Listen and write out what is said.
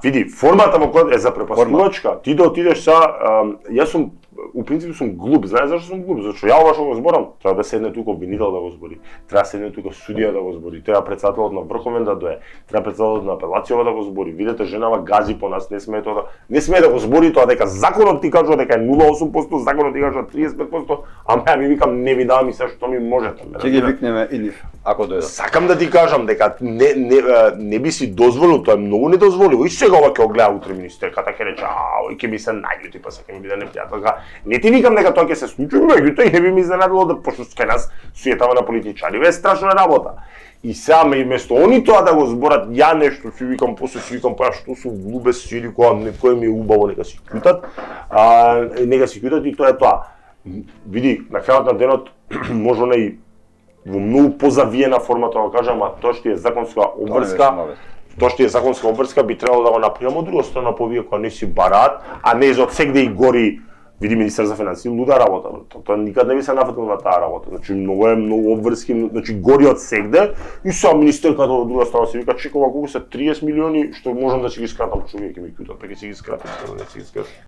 види, формата во која е запрепастувачка, ти да отидеш јас сум у принцип сум глуп, знаеш зашто сум глуп? Зашто ја ова што го зборам, треба да седне тука обвинител да го збори, треба да седне тука судија да го збори, треба претседателот на Врховен да дое, треба претседателот на апелацијава да го збори. Видете, женава гази по нас, не смее да го збори тоа дека законот ти кажува дека е 0,8%, законот ти кажува 35%, ама ја ми викам не ви давам и се што ми можете. Ќе ги викнеме или ако дојдат. Сакам да ти кажам дека не би си дозволил, тоа е многу недозволиво. И сега ова ќе го гледа утре министерката, ќе рече, ој ќе ми се наљути, па ќе ми биде непријатно. Не ти викам дека тоа ќе се случи, меѓутоа и не би ми изненадило да пошто кај нас суетава на политичари, е страшна работа. И сега место они тоа да го зборат, ја нешто си викам, после си викам, па што сум глубес сиди кога некој ми е убаво, нека си ќутат, и тоа е тоа. Види, на крајот на денот може и во многу позавиена форма тоа кажам, а тоа што е законска обврска, би требало да го направиме од друга страна по овие кои не си бараат, а не од сегде и гори. Види министер за финансии, луда работа. Тоа никад не би се нафатил на таа работа. Значи многу обврски, значи гори од сегде и са министерката од друга страна се вика чекува колку се 30 милиони што можам да си ги скратам човек, ќе ми ќутат, па ќе си ги скратам,